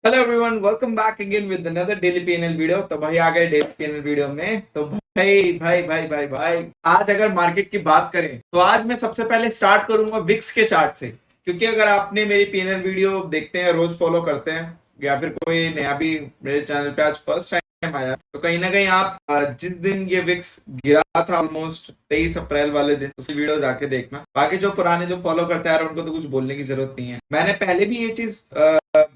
Hello everyone, welcome back again with another daily PNL video. तो भाई आ गए daily PNL video में। तो भाई भाई भाई भाई भाई आज अगर मार्केट की बात करें तो आज मैं सबसे पहले स्टार्ट करूंगा विक्स के चार्ट से, क्योंकि अगर आपने मेरी पीएनएल वीडियो देखते हैं, रोज फॉलो करते हैं, या फिर कोई नया भी मेरे चैनल पे आज फर्स्ट टाइम आया, तो कहीं ना कहीं आप जिस दिन ये विक्स गिरा था ऑलमोस्ट 23 अप्रैल वाले दिन, उसी वीडियो जाके देखना। बाकी जो पुराने जो फॉलो करते हैं यार, उनको तो कुछ बोलने की जरूरत नहीं है। मैंने पहले भी ये चीज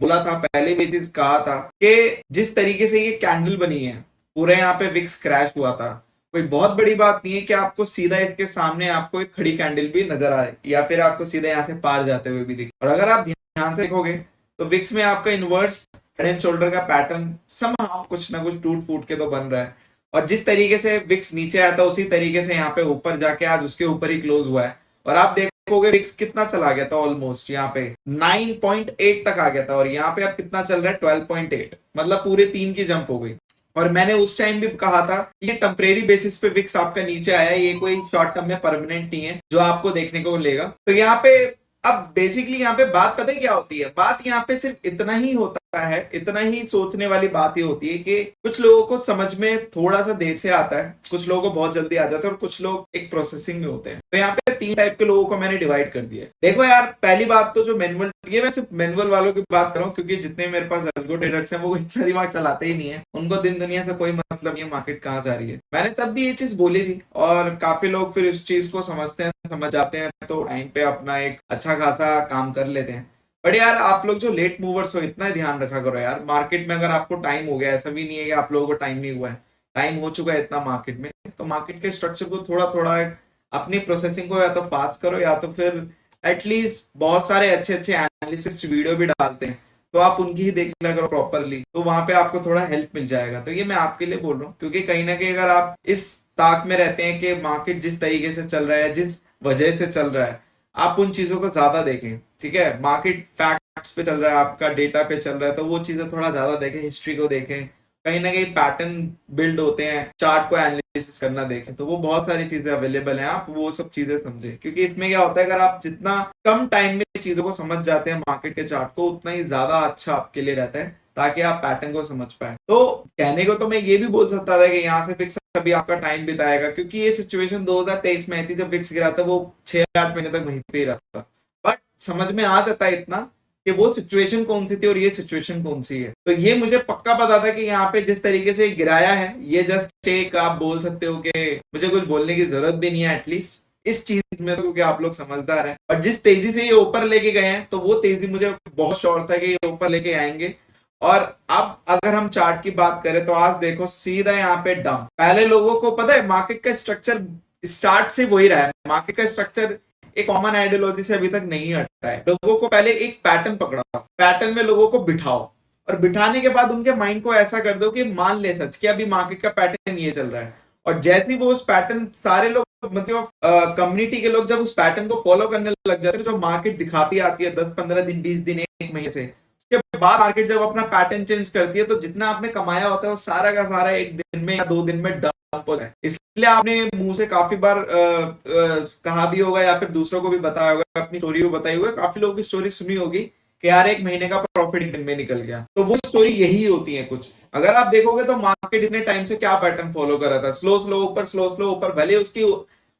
बोला था, पहले भी ये चीज कहा था कि जिस तरीके से ये कैंडल बनी है, पूरे यहाँ पे विक्स क्रैश हुआ था। कोई बहुत बड़ी बात नहीं है कि आपको सीधा इसके सामने आपको एक खड़ी कैंडल भी नजर आए, या फिर आपको सीधा यहाँ से पार जाते हुए भी दिखे। और अगर आप ध्यान से देखोगे तो विक्स में आपका इनवर्स हेड एंड शोल्डर का पैटर्न समहाउ कुछ ना कुछ टूट फूट के तो बन रहा है। और जिस तरीके से विक्स नीचे आया था, उसी तरीके से यहाँ पे ऊपर जाके आज उसके ऊपर ही क्लोज हुआ है। और आप देखोगे विक्स कितना चला गया था, ऑलमोस्ट यहाँ पे 9.8 तक आ गया था, और यहाँ पे अब कितना चल रहा है 12.8, मतलब पूरे 3 की जंप हो गई। और मैंने उस टाइम भी कहा था ये टेम्परेरी बेसिस पे विक्स आपका नीचे आया है, ये कोई शॉर्ट टर्म में परमानेंट नहीं है जो आपको देखने को मिलेगा। तो यहाँ पे अब बेसिकली यहाँ पे बात पता है क्या होती है, बात यहाँ पे सिर्फ इतना ही होता है, इतना ही सोचने वाली बात ही होती है कि कुछ लोगों को समझ में थोड़ा सा देर से आता है, कुछ लोगों को बहुत जल्दी आ जाता है, और कुछ लोग एक प्रोसेसिंग में होते हैं। तो यहाँ पे 3 टाइप के लोगों को मैंने डिवाइड कर दिया है। देखो यार, पहली बात तो जो मैनुअल, ये मैं सिर्फ मैनुअल वालों की बात कर रहा हूँ, क्योंकि जितने मेरे पास अल्गो ट्रेडर्स हैं वो इतना दिमाग चलाते ही नहीं है, उनको दिन दुनिया से कोई मतलब नहीं है मार्केट कहाँ जा रही है। मैंने तब भी ये चीज बोली थी, और काफी लोग फिर उस चीज को समझते हैं, समझ जाते हैं, तो टाइम पे अपना एक अच्छा खासा काम कर लेते हैं। बट यार, आप लोग जो लेट मूवर्स हो, इतना ध्यान रखा करो यार। मार्केट में अगर आपको टाइम हो गया, ऐसा भी नहीं है कि आप लोगों को टाइम नहीं हुआ है, टाइम हो चुका है इतना मार्केट में, तो मार्केट के स्ट्रक्चर को थोड़ा थोड़ा अपनी प्रोसेसिंग को या तो फास्ट करो, या तो फिर एटलीस्ट बहुत सारे अच्छे अच्छे एनालिसिस वीडियो भी डालते हैं, तो आप उनकी ही देख लिया करो प्रॉपरली, तो वहां पे आपको थोड़ा हेल्प मिल जाएगा। तो ये मैं आपके लिए बोल रहा हूँ, क्योंकि कहीं ना कहीं अगर आप इस ताक में रहते हैं कि मार्केट जिस तरीके से चल रहा है, जिस वजह से चल रहा है, आप उन चीजों को ज्यादा देखें। ठीक है, मार्केट फैक्ट्स पे चल रहा है, आपका डेटा पे चल रहा है, तो वो चीजें थोड़ा ज्यादा देखें, हिस्ट्री को देखें, कहीं ना कहीं पैटर्न बिल्ड होते हैं, चार्ट को एनालिसिस करना देखें, तो वो बहुत सारी चीजें अवेलेबल हैं, आप वो सब चीजें समझें। क्योंकि इसमें क्या होता है, अगर आप जितना कम टाइम में चीजों को समझ जाते हैं मार्केट के चार्ट को, उतना ही ज्यादा अच्छा आपके लिए रहता है, ताकि आप पैटर्न को समझ पाए। तो कहने को तो मैं ये भी बोल सकता था कि यहाँ से फिक्स अभी आपका टाइम बिताएगा, क्योंकि ये सिचुएशन 2023 में आई थी, जब फिक्स गिरा था वो 6-8 महीने तक वहीं पे ही रहा था। बट समझ में आ जाता है इतना कि वो सिचुएशन कौन सी थी और ये सिचुएशन कौन सी है। तो ये मुझे पक्का पता था कि यहाँ पे जिस तरीके से गिराया है, ये जस्ट एक आप बोल सकते हो कि मुझे कुछ बोलने की जरूरत भी नहीं है एटलीस्ट इस चीज में, तो क्योंकि आप लोग समझदार हैं। और जिस तेजी से ये ऊपर लेके गए हैं, तो वो तेजी मुझे बहुत श्योर था कि ये ऊपर लेके आएंगे। और अब अगर हम चार्ट की बात करें तो आज देखो सीधा यहाँ पे डंप। पहले लोगों को पता है मार्केट का स्ट्रक्चर स्टार्ट से वही रहा है, मार्केट का स्ट्रक्चर एक कॉमन आइडियोलॉजी से अभी तक नहीं हटा है। लोगों को पहले एक पैटर्न पकड़ा, पैटर्न में लोगों को बिठाओ, और बिठाने के बाद उनके माइंड को ऐसा कर दो कि मान ले सच कि अभी मार्केट का पैटर्न ये चल रहा है। और जैसे ही वो उस पैटर्न, सारे लोग मतलब कम्युनिटी के लोग जब उस पैटर्न को फॉलो करने लग जाते हैं, जो मार्केट दिखाती आती है 10-15 दिन, 20 दिन, 1 महीने से, उसके बाद मार्केट जब अपना पैटर्न चेंज करती है, तो जितना आपने कमाया होता है वो सारा का सारा 1 दिन में या 2 दिन में डंप होता है। इसलिए आपने मुंह से काफी बार कहा भी होगा, या फिर दूसरों को भी बताया होगा, अपनी स्टोरी भी बताई होगी, काफी लोगों की स्टोरी सुनी होगी कि यार 1 महीने का प्रॉफिट 1 दिन में निकल गया। तो वो स्टोरी यही होती है कुछ। अगर आप देखोगे तो मार्केट इतने टाइम से क्या पैटर्न फॉलो कर रहा था, स्लो स्लो ऊपर, स्लो स्लो ऊपर, भले उसकी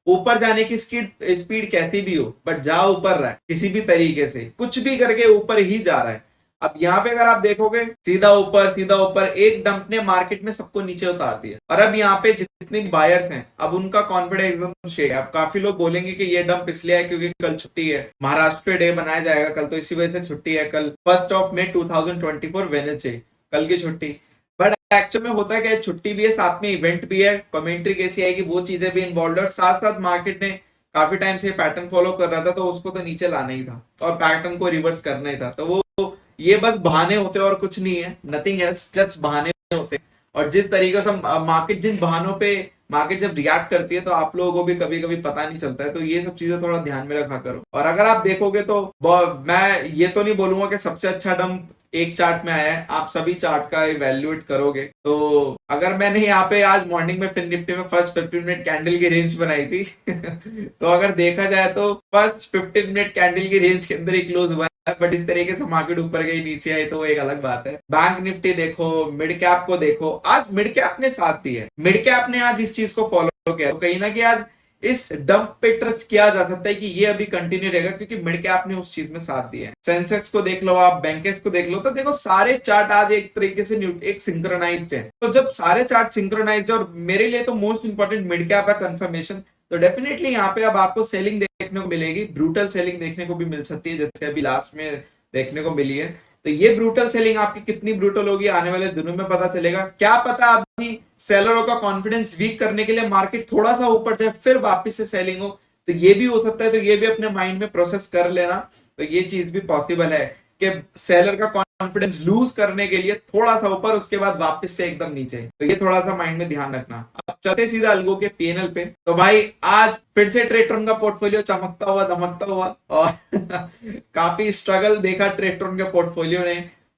ऊपर जाने की स्पीड कैसी भी हो, बट जा ऊपर रहा है, किसी भी तरीके से कुछ भी करके ऊपर ही जा रहा है। अब यहाँ पे अगर आप देखोगे सीधा ऊपर, सीधा ऊपर, एक डंप ने मार्केट में सबको नीचे उतार दिया। और अब यहाँ पे जितने बायर्स हैं, अब उनका कॉन्फिडेंस एकदम शेक है। अब काफी लोग बोलेंगे कि ये डंप इसलिए है क्योंकि कल छुट्टी है, महाराष्ट्र डे बनाया जाएगा कल, तो इसी वजह से छुट्टी है कल, 1 May 2024 वेडनेसडे, कल की छुट्टी। बट एक्चुअल में होता है कि छुट्टी भी है, साथ में इवेंट भी है, कमेंट्री कैसी आएगी वो चीजें भी इन्वॉल्व, और साथ साथ मार्केट ने काफी टाइम से पैटर्न फॉलो कर रहा था, तो उसको तो नीचे लाना ही था और पैटर्न को रिवर्स करना ही था। तो वो ये बस बहाने होते और कुछ नहीं है, नथिंग एल्स, जस्ट बहाने होते। और जिस तरीके से मार्केट, जिन बहानों पे मार्केट जब रिएक्ट करती है, तो आप लोगों को भी कभी कभी पता नहीं चलता है। तो ये सब चीजें थोड़ा ध्यान में रखा करो। और अगर आप देखोगे तो मैं ये तो नहीं बोलूंगा कि सबसे अच्छा डंप एक चार्ट में आया है, आप सभी चार्ट का इवेल्युएट करोगे। तो अगर मैंने यहाँ पे आज मॉर्निंग में फिन निफ्टी में फर्स्ट 15 मिनट कैंडल की रेंज बनाई थी तो अगर देखा जाए तो फर्स्ट 15 मिनट कैंडल की रेंज के अंदर ही क्लोज हुआ है, बट इस तरीके से मार्केट ऊपर गई नीचे आई तो वो एक अलग बात है। बैंक निफ्टी देखो, मिड कैप को देखो, आज मिड कैप ने साथ दी है, मिड कैप ने आज इस चीज को फॉलो किया, तो कहीं ना कहीं आज इस डंप पे ट्रस्ट किया जा सकता है कि ये अभी कंटिन्यू रहेगा, क्योंकि मिड कैप ने उस चीज में साथ दिया है। सेंसेक्स को देख लो, आप बैंकेस को देख लो, तो देखो सारे चार्ट आज एक तरीके से एक सिंक्रोनाइज्ड है। तो जब सारे चार्ट सिंक्रोनाइज्ड है, और मेरे लिए तो मोस्ट इंपॉर्टेंट मिड कैप है कंफर्मेशन, तो डेफिनेटली यहाँ पे अब आपको सेलिंग देखने को मिलेगी, ब्रूटल सेलिंग देखने को भी मिल सकती है, जैसे अभी लास्ट में देखने को मिली है। तो ये ब्रूटल सेलिंग आपकी कितनी ब्रूटल होगी आने वाले दिनों में पता चलेगा। क्या पता अभी सेलरों का कॉन्फिडेंस वीक करने के लिए मार्केट थोड़ा सा ऊपर जाए, फिर वापस से सेलिंग हो, तो ये भी हो सकता है। तो ये भी अपने माइंड में प्रोसेस कर लेना, तो ये चीज भी पॉसिबल है कि सेलर का कॉन्फिडेंस लूज करने के लिए थोड़ा सा ऊपर, उसके बाद वापस से एकदम नीचे, तो ये थोड़ा सा माइंड में ध्यान रखना। अब चलते सीधा अलगो के पीएनएल पे। तो भाई आज फिर से ट्रेटरन का पोर्टफोलियो चमकता हुआ धमकता हुआ, और काफी स्ट्रगल देखा ट्रेटरन के पोर्टफोलियो ने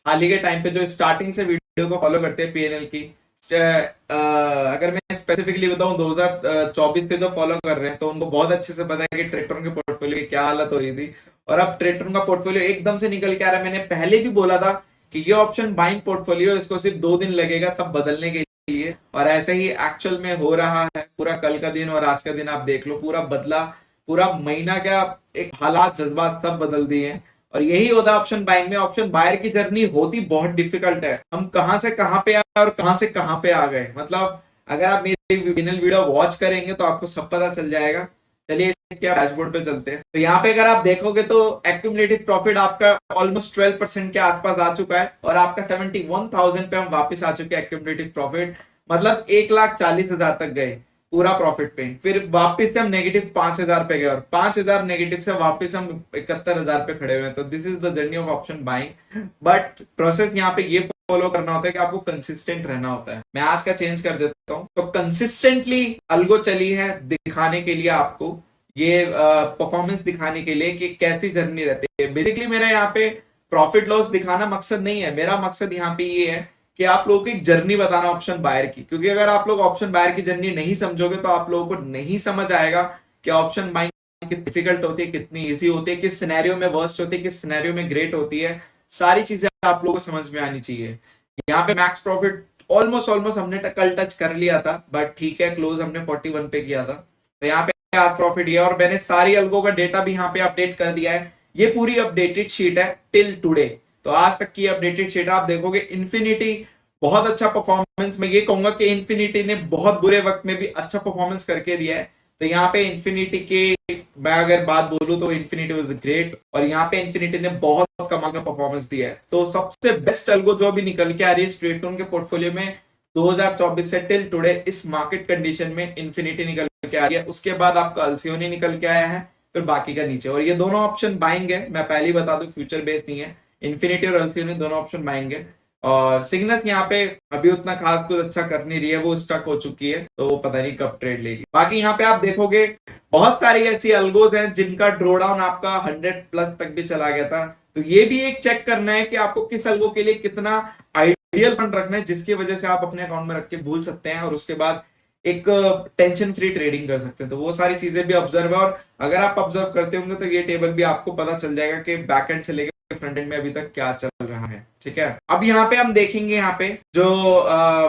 हाल ही के टाइम पे। जो स्टार्टिंग से वीडियो को फॉलो करते हैं पीएनएल की, अगर मैं स्पेसिफिकली बताऊं 2024 से जो फॉलो कर रहे हैं, तो उनको बहुत अच्छे से पता है कि ट्रेटरन के पोर्टफोलियो की क्या हालत हो रही थी, और अब ट्रेटरन का पोर्टफोलियो एकदम से निकल के आ रहा है। मैंने पहले भी बोला था कि ये ऑप्शन बाइंग पोर्टफोलियो, इसको सिर्फ 2 दिन लगेगा सब बदलने के लिए, और ऐसे ही एक्चुअल में हो रहा है। पूरा कल का दिन और आज का दिन आप देख लो, पूरा बदला, पूरा महीना का एक हालात जज्बात सब बदल दिए हैं। और यही होता है ऑप्शन बाइंग में। ऑप्शन बायर की जर्नी होती बहुत डिफिकल्ट है, हम कहां से कहां पे आए और कहां से कहां पे आ गए, मतलब अगर आप मेरी वीडियो वॉच करेंगे तो आपको सब पता चल जाएगा। चलिए इसके डैशबोर्ड पे चलते हैं। तो यहाँ पे अगर आप देखोगे तो एक्यूमुलेटेड प्रॉफिट आपका ऑलमोस्ट 12% के आसपास आ चुका है, और आपका 71,000 पे हम वापस आ चुके हैं एक्यूमुलेटेड प्रॉफिट, मतलब 1,40,000 तक गए पूरा प्रॉफिट पे। फिर वापस से हम नेगेटिव 5,000 पे गए, और 5,000 नेगेटिव से वापस हम 71,000 पे खड़े हुए हैं। तो this is the journey of option buying, but process यहाँ पे ये फॉलो करना होता है कि आपको कंसिस्टेंट रहना होता है। मैं आज का चेंज कर देता हूँ। तो कंसिस्टेंटली अलगो चली है दिखाने के लिए, आपको ये परफॉर्मेंस दिखाने के लिए कि कैसी जर्नी रहती है। बेसिकली मेरा यहाँ पे प्रॉफिट लॉस दिखाना मकसद नहीं है, मेरा मकसद यहाँ पे ये है कि आप लोगों की जर्नी बताना ऑप्शन बायर की, क्योंकि अगर आप लोग ऑप्शन बायर की जर्नी नहीं समझोगे तो आप लोगों को नहीं समझ आएगा कि ऑप्शन बाइंग कितनी डिफिकल्ट होती है, कितनी इजी होती है, किस सिनेरियो में वर्स्ट होती है, किस सिनेरियो में ग्रेट होती है। सारी चीजें आप लोगों को समझ में आनी चाहिए। यहाँ पे मैक्स प्रॉफिट ऑलमोस्ट हमने कल टच कर लिया था, बट ठीक है, क्लोज हमने 41 पे किया था। तो यहाँ पे आज प्रॉफिट है, और मैंने सारी अलगो का डेटा भी यहाँ पे अपडेट कर दिया है। ये पूरी अपडेटेड शीट है टिल टुडे, तो आज तक की अपडेटेड शीट आप देखोगे। इन्फिनिटी बहुत अच्छा परफॉर्मेंस, मैं ये कहूंगा कि इन्फिनिटी ने बहुत बुरे वक्त में भी अच्छा परफॉर्मेंस करके दिया है। तो यहाँ पे इन्फिनिटी के मैं अगर बात बोलूं तो इन्फिनिटी वाज ग्रेट, और यहाँ पे इन्फिनिटी ने बहुत कमाल का परफॉर्मेंस दिया है। तो सबसे बेस्ट अलगो जो अभी निकल के आ रही है स्ट्रेटोन के पोर्टफोलियो में 2024 से टिल टुडे, इस मार्केट कंडीशन में इन्फिनिटी निकल के आ रही है। उसके बाद आपका अल्सियोनी निकल के आया है, फिर बाकी का नीचे। और ये दोनों ऑप्शन बाइंग है, मैं पहले ही बता दूं, फ्यूचर बेस्ड नहीं है। इन्फिनिटी और अल्सियोनी दोनों ऑप्शन बाइंग है। और सिग्नस यहाँ पे अभी उतना खास कुछ अच्छा कर नहीं रही है, वो स्टक हो चुकी है, तो वो पता नहीं कब ट्रेड लेगी। बाकी यहाँ पे आप देखोगे बहुत सारी ऐसी अलगोज हैं जिनका ड्रॉडाउन आपका 100+ तक भी चला गया था। तो ये भी एक चेक करना है कि आपको किस अलगो के लिए कितना आइडियल फंड रखना है, जिसकी वजह से आप अपने अकाउंट में रख के भूल सकते हैं, और उसके बाद एक टेंशन फ्री ट्रेडिंग कर सकते हैं। तो वो सारी चीजें भी ऑब्जर्व है, और अगर आप ऑब्जर्व करते होंगे तो ये टेबल भी आपको पता चल जाएगा कि बैक एंड से लेकर फ्रंट एंड में अभी तक क्या चल रहा है। ठीक है, अब यहाँ पे हम देखेंगे, यहाँ पे जो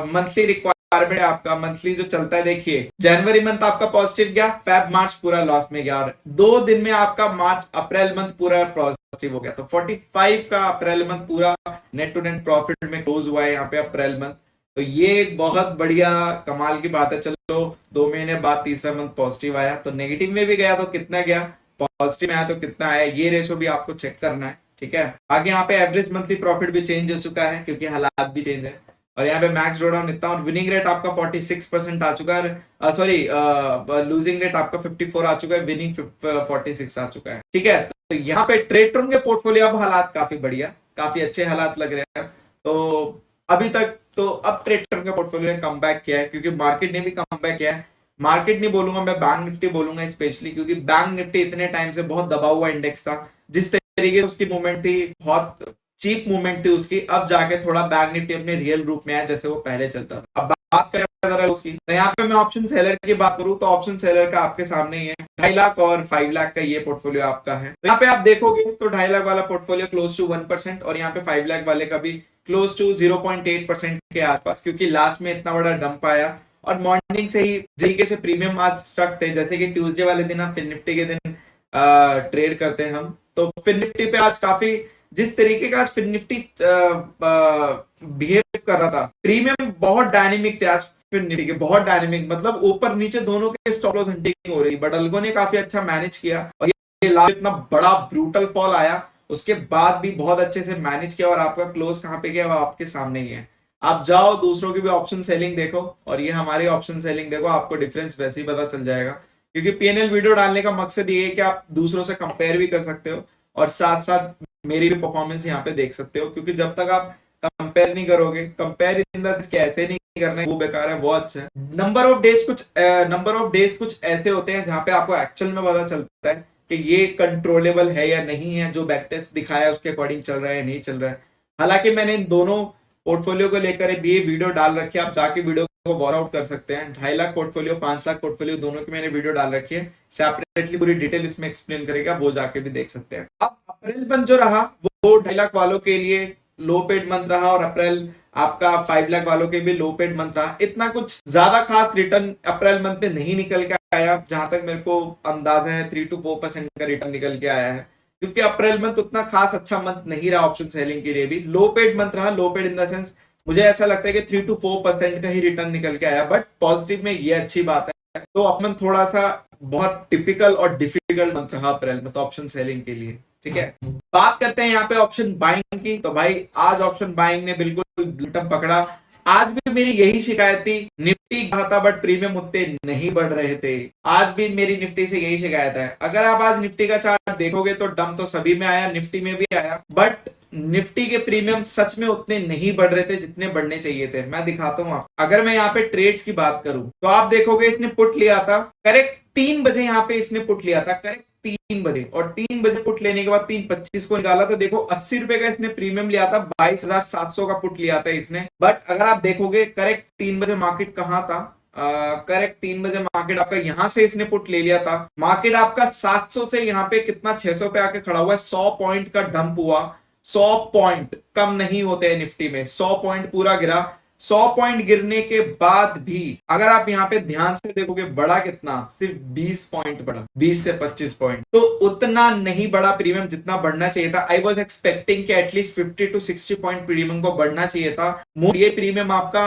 मंथली रिक्वायरमेंट है आपका, मंथली जो चलता है, देखिए जनवरी मंथ आपका पॉजिटिव गया, फेब मार्च पूरा लॉस में गया, और 2 दिन में आपका मार्च अप्रैल मंथ पूरा पॉजिटिव हो गया। तो 45 का अप्रैल मंथ पूरा नेट टू नेट प्रॉफिट में क्लोज हुआ है यहाँ पे अप्रैल मंथ। तो ये एक बहुत बढ़िया कमाल की बात है। चलो 2 महीने बाद तीसरा मंथ पॉजिटिव आया, तो नेगेटिव में भी गया तो कितना गया, पॉजिटिव में आया तो कितना आया, ये रेशो भी आपको चेक करना है। ठीक है, आगे यहाँ पे एवरेज मंथली प्रॉफिट भी चेंज हो चुका है, क्योंकि हालात भी चेंज है। और यहाँ पे मैक्स ड्रॉडाउन इतना, और विनिंग रेट आपका 46% आ चुका है, सॉरी लूजिंग रेट आपका 54 आ चुका है, विनिंग 46 आ चुका है। ठीक है, तो यहाँ पे ट्रेडरन के पोर्टफोलियो अब हालात काफी बढ़िया, काफी अच्छे हालात लग रहे हैं। तो अभी तक तो अब ट्रेडरन के पोर्टफोलियो ने कम बैक किया है, क्योंकि मार्केट ने भी कम बैक किया है। मार्केट नहीं बोलूंगा मैं, बैंक निफ्टी बोलूंगा स्पेशली, क्योंकि बैंक निफ्टी इतने टाइम से बहुत दबा हुआ इंडेक्स था, जिस तरीके से उसकी मूवमेंट थी बहुत चीप मूवमेंट थी उसकी, अब जाके थोड़ा बैंक निफ्टी अपने रियल रूप में आया जैसे वो पहले चलता था। अब बात करें उसकी, तो यहाँ पे मैं ऑप्शन सेलर की बात करूं तो ऑप्शन सेलर का आपके सामने ही है, 2.5 लाख और 5 लाख का ये पोर्टफोलियो आपका है। तो यहाँ पे आप देखोगे तो 2.5 लाख वाला पोर्टफोलियो क्लोज टू 1% और यहाँ पे 5 लाख वाले का भी क्लोज टू 0.8% के आसपास, क्योंकि लास्ट में इतना बड़ा डंप आया और मॉर्निंग से ही तरीके से प्रीमियम आज स्टक थे। जैसे कि ट्यूसडे वाले दिन हम फिन निफ्टी के दिन ट्रेड करते हैं हम, तो फिन निफ्टी पे आज काफी जिस तरीके का आज फिन निफ्टी बिहेव कर रहा था, प्रीमियम बहुत डायनेमिक थे आज फिन निफ्टी के, बहुत डायनेमिक, मतलब ऊपर नीचे दोनों के स्टॉप लॉस हंटिंग हो रही, बट अल्गो ने काफी अच्छा मैनेज किया और ये लास्ट इतना बड़ा ब्रूटल फॉल आया उसके बाद भी बहुत अच्छे से मैनेज किया और आपका क्लोज कहां पे गया वो आपके सामने ही है। आप जाओ दूसरों की भी ऑप्शन सेलिंग देखो और ये हमारी ऑप्शन सेलिंग देखो, आपको डिफरेंस वैसे ही पता चल जाएगा, क्योंकि पीएनएल वीडियो डालने का मकसद ये है कि आप दूसरों से कंपेयर भी कर सकते हो और साथ साथ मेरी भी परफॉर्मेंस यहाँ पे देख सकते हो, क्योंकि जब तक आप कंपेयर नहीं करोगे, कंपेयर इन द सेंस कैसे नहीं करना है वो बेकार है, वो अच्छा है। नंबर ऑफ डेज कुछ ऐसे होते हैं जहां पे आपको एक्चुअल में पता चलता है कि ये कंट्रोलेबल है या नहीं है, जो बैक टेस्ट दिखाया है उसके अकॉर्डिंग चल रहा है या नहीं चल रहा है। हालांकि मैंने इन दोनों पोर्टफोलियो को लेकर भी वीडियो डाल रखी है, आप जाके वीडियो को वॉच आउट कर सकते हैं। 2.5 लाख पोर्टफोलियो, 5 लाख पोर्टफोलियो, दोनों की मैंने वीडियो डाल रखी है, सेपरेटली पूरी डिटेल इसमें एक्सप्लेन करेगा, वो जाके भी देख सकते हैं। अब अप्रैल मंथ जो रहा वो 2.5 लाख वालों के लिए लो पेड मंथ रहा और अप्रैल आपका 5 लाख वालों के भी लो पेड मंथ रहा। इतना कुछ ज्यादा खास रिटर्न अप्रैल मंथ में नहीं निकल के आया, जहां तक मेरे को अंदाजा है 3 to 4% का रिटर्न निकल के आया है, क्योंकि अप्रैल मंथ उतना खास अच्छा मंथ नहीं रहा ऑप्शन सेलिंग के लिए भी, लो पेड मंथ रहा। लो पेड इन द सेंस मुझे ऐसा लगता है कि 3 to 4% का ही रिटर्न निकल के आया, बट पॉजिटिव में ये अच्छी बात है। तो अपन थोड़ा सा बहुत टिपिकल और डिफिकल्ट मंथ रहा अप्रैल में तो ऑप्शन सेलिंग के लिए, ठीक है। बात करते हैं यहाँ पे ऑप्शन बाइंग की, तो भाई आज ऑप्शन बाइंग ने बिल्कुल बटन पकड़ा। आज भी मेरी यही शिकायत थी, निफ्टी था बट प्रीमियम उतने नहीं बढ़ रहे थे, आज भी मेरी निफ्टी से यही शिकायत है। अगर आप आज निफ्टी का चार्ट देखोगे तो डम तो सभी में आया, निफ्टी में भी आया, बट निफ्टी के प्रीमियम सच में उतने नहीं बढ़ रहे थे जितने बढ़ने चाहिए थे। मैं दिखाता हूँ आपको, अगर मैं यहाँ पे ट्रेड्स की बात करूं तो आप देखोगे इसने पुट लिया था करेक्ट 3 बजे, यहाँ पे इसने पुट लिया था करेक्ट 3 बजे, और 3 बजे पुट लेने के बाद 3:25 को निकाला, तो देखो 80 रुपए का इसने प्रीमियम लिया था, 22,700 का पुट लिया था इसने। बट अगर आप देखोगे करेक्ट 3 बजे मार्केट कहां था, करेक्ट 3 बजे मार्केट आपका यहां से इसने पुट ले लिया था, मार्केट आपका 700 से यहाँ पे कितना 600 पे आके खड़ा हुआ है, 100 पॉइंट का डंप हुआ। 100 पॉइंट कम नहीं होते हैं निफ्टी में, 100 पॉइंट पूरा गिरा। 100 पॉइंट गिरने के बाद भी अगर आप यहाँ पे ध्यान से देखोगे बढ़ा कितना, सिर्फ 20 पॉइंट बढ़ा, 20 से 25 पॉइंट, तो उतना नहीं बढ़ा प्रीमियम जितना बढ़ना चाहिए था। आई वॉज एक्सपेक्टिंग कि एटलीस्ट 50 to 60 पॉइंट प्रीमियम को बढ़ना चाहिए था। ये प्रीमियम आपका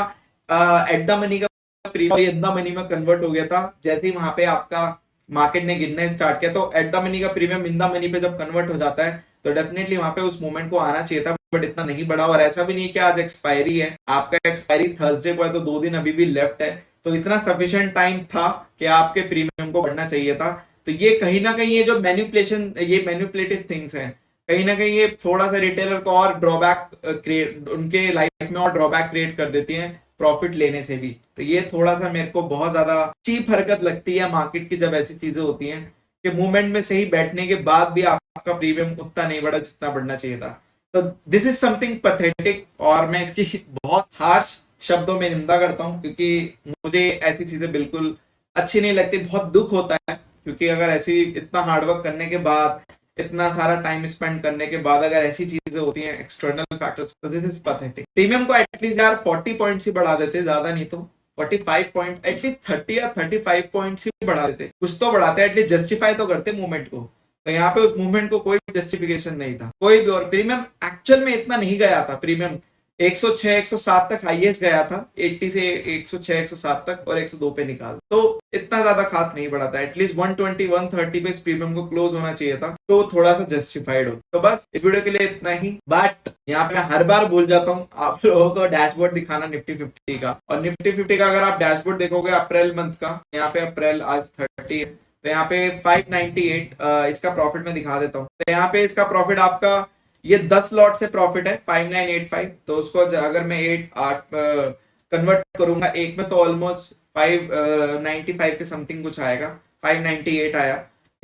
एट द मनी का प्रीमियम इन द मनी में कन्वर्ट हो गया था, जैसे ही वहां पे आपका मार्केट ने गिरना स्टार्ट किया, तो एट द मनी का प्रीमियम इन द मनी पे जब कन्वर्ट हो जाता है तो डेफिनेटली वहां पे उस मोमेंट को आना चाहिए था, बट इतना नहीं बढ़ा। और ऐसा भी नहीं कि आज एक्सपायरी है, आपका एक्सपायरी थर्सडे को है, तो 2 दिन अभी भी लेफ्ट है, तो इतना सफिशिएंट टाइम था कि आपके प्रीमियम को बढ़ना चाहिए था। तो ये कहीं ना कहीं ये जो मैनिपुलेशन, ये मैनिपुलेटिव थिंग्स हैं, कहीं ना कहीं ये थोड़ा सा रिटेलर को और ड्रॉबैक क्रिएट, उनके लाइफ में और ड्रॉबैक क्रिएट कर देती हैं प्रॉफिट लेने से भी। तो ये थोड़ा सा मेरे को बहुत ज्यादा चीप हरकत लगती है मार्केट की, जब ऐसी चीजें होती हैं कि मूवमेंट में सही बैठने के बाद भी आपका प्रीमियम उतना नहीं बढ़ा जितना बढ़ना चाहिए था। तो दिस इज समथिंग पैथेटिक, और मैं इसकी बहुत हार्श शब्दों में निंदा करता हूं, क्योंकि मुझे ऐसी चीजें बिल्कुल अच्छी नहीं लगती, बहुत दुख होता है, क्योंकि अगर ऐसी इतना हार्डवर्क करने के बाद, इतना सारा टाइम स्पेंड करने के बाद अगर ऐसी चीजें होती हैं एक्सटर्नल फैक्टर्स, तो दिस इज पैथेटिक। प्रीमियम को एटलीस्ट यार 40 पॉइंट्स ही बढ़ा देते, ज्यादा नहीं तो 45 पॉइंट, एटलीस्ट 30 या 35 पॉइंट्स ही बढ़ा देते, कुछ तो बढ़ाते, एटलीस्ट जस्टिफाई तो करते मूवमेंट को। तो यहाँ पे उस मूवमेंट को कोई जस्टिफिकेशन नहीं था, कोई भी। और प्रीमियम एक्चुअल में इतना नहीं गया था, प्रीमियम 106 107 तक हाईएस्ट गया था, 80 से 106 107 तक, और 102 पे निकाल, तो इतना ज्यादा खास नहीं बढ़ा था। एटलीस्ट 120 130 पे इस प्रीमियम को क्लोज होना चाहिए था, तो थोड़ा सा जस्टिफाइड हो। तो बस इस वीडियो के लिए इतना ही। बट यहाँ पे मैं हर बार भूल जाता हूँ आप लोगों को डैशबोर्ड दिखाना निफ्टी 50 का, और निफ्टी 50 का अगर आप डैशबोर्ड देखोगे अप्रैल मंथ का, यहाँ पे अप्रैल आज 30 है, तो यहाँ पे 598 इसका प्रॉफिट मैं दिखा देता हूँ। तो यहाँ पे इसका प्रॉफिट आपका, ये 10 लॉट से प्रॉफिट है 5985, तो उसको अगर मैं 8 कन्वर्ट करूंगा एक में, तो ऑलमोस्ट 595 के समथिंग कुछ आएगा, 598 आया।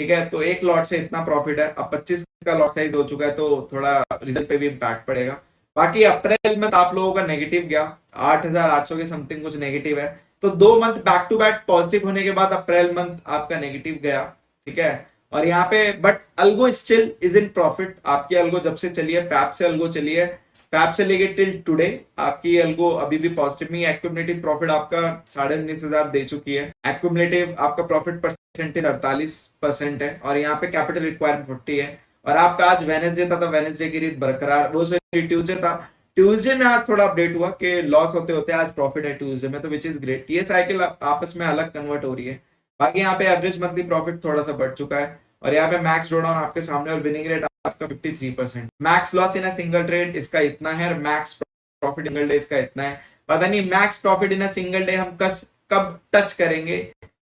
ठीक है, तो एक लॉट से इतना प्रॉफिट है। अब 25 का लॉट साइज हो चुका है तो थोड़ा रिजल्ट पे भी इम्पैक्ट पड़ेगा। बाकी अप्रैल में आप लोगों का नेगेटिव गया, 8,800 के समथिंग कुछ नेगेटिव है। तो 2 month back to back positive होने के बाद अप्रैल मंथ आपका नेगेटिव गया, ठीक है। और यहाँ पे but algo still is in profit. आपकी अल्गो जब से चली है, फैब से अल्गो चली है, फैब से लेके टिल टुडे आपकी अल्गो अभी भी पॉजिटिव में। एक्यूमुलेटिव प्रॉफिट आपका 19,500 दे चुकी है। एक्यूमुलेटिव आपका प्रॉफिट परसेंटेज 48% है और यहाँ पे कैपिटल रिक्वायरमेंट 40 है। और आपका आज वेनेसडे था तो वेनेसडे की रीत बरकरार, वो सॉरी ट्यूसडे था, ट्यूसडे में आज थोड़ा अपडेट हुआ कि लॉस होते होते आज प्रॉफिट है ट्यूसडे में, तो विच इज ग्रेट। ये साइकिल आपस में अलग कन्वर्ट हो रही है। बाकी यहाँ पे एवरेज मंथली प्रॉफिट थोड़ा सा बढ़ चुका है और यहाँ पे मैक्स ड्रॉडाउन आपके सामने और विनिंग रेट आपका 53%। Max loss in a single trade इसका इतना है और मैक्स प्रॉफिट सिंगल डे इसका इतना है। पता नहीं max profit in a single day हम कब टच करेंगे,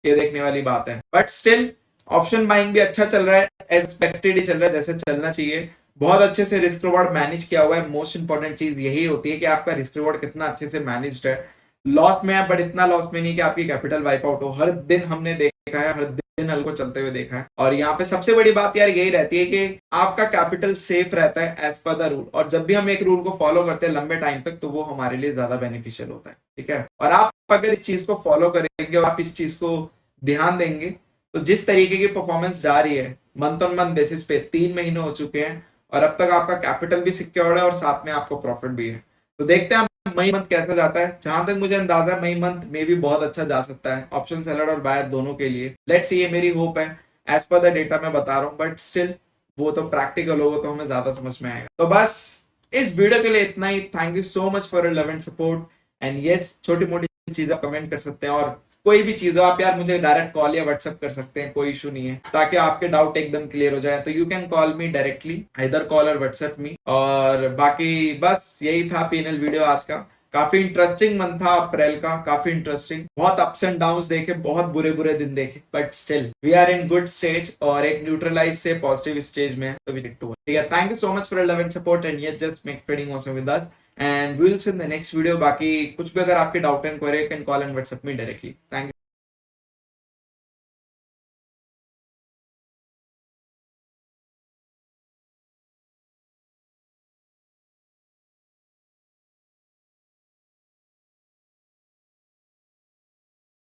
ये देखने वाली बात है। बट स्टिल ऑप्शन बाइंग भी अच्छा चल रहा है, एक्सपेक्टेड ही चल रहा है, जैसे चलना चाहिए। बहुत अच्छे से रिस्क रिवॉर्ड मैनेज किया हुआ है। मोस्ट इंपॉर्टेंट चीज यही होती है कि आपका रिस्क रिवॉर्ड कितना अच्छे से मैनेज्ड है। लॉस में है बट इतना लॉस में नहीं कि आपकी कैपिटल वाइप आउट हो। हर दिन हमने देखा है, हर दिन को चलते हुए देखा है। और यहाँ पे सबसे बड़ी बात यार यही रहती है कि आपका कैपिटल सेफ रहता है एज पर द रूल। और जब भी हम एक रूल को फॉलो करते हैं लंबे टाइम तक तो वो हमारे लिए ज्यादा बेनिफिशियल होता है, ठीक है। और आप अगर इस चीज को फॉलो करेंगे और आप इस चीज को ध्यान देंगे तो जिस तरीके की परफॉर्मेंस जा रही है मंथ ऑन मंथ बेसिस पे, 3 महीने हो चुके हैं और अब तक आपका कैपिटल भी सिक्योर्ड है और साथ में आपको प्रॉफिट भी है। तो देखते हैं मई मंथ कैसा जाता है। जहां तक मुझे अंदाजा है मई मंथ में भी बहुत अच्छा जा सकता है ऑप्शन सेलर और बायर दोनों के लिए। लेट्स सी, ये मेरी होप है। एज पर द डेटा मैं बता रहा हूँ बट स्टिल वो तो प्रैक्टिकल होगा तो हमें ज्यादा समझ में आएगा। तो बस इस वीडियो के लिए इतना ही। Thank you so much for your love and support and yes, छोटी मोटी चीजें आप कमेंट कर सकते हैं और कोई भी चीज हो आप यार मुझे डायरेक्ट कॉल या व्हाट्सएप कर सकते हैं, कोई इशू नहीं है, ताकि आपके डाउट एकदम क्लियर हो जाए। तो you can call me directly, इधर कॉल और व्हाट्सएप मी। और बाकी बस यही था पीएनएल वीडियो आज का। काफी इंटरेस्टिंग मंथ था अप्रैल का, काफी इंटरेस्टिंग। बहुत अप्स एंड डाउन्स देखे, बहुत बुरे बुरे दिन देखे, but still we are in good stage और एक न्यूट्रलाइज से पॉजिटिव स्टेज में है, तो वी टिक टू। ठीक है, thank you so much for your love and support and yes just make trading awesome with us and we will see in the next video. बाकी कुछ भी अगर आपके doubt and query can call and WhatsApp me directly. Thank you.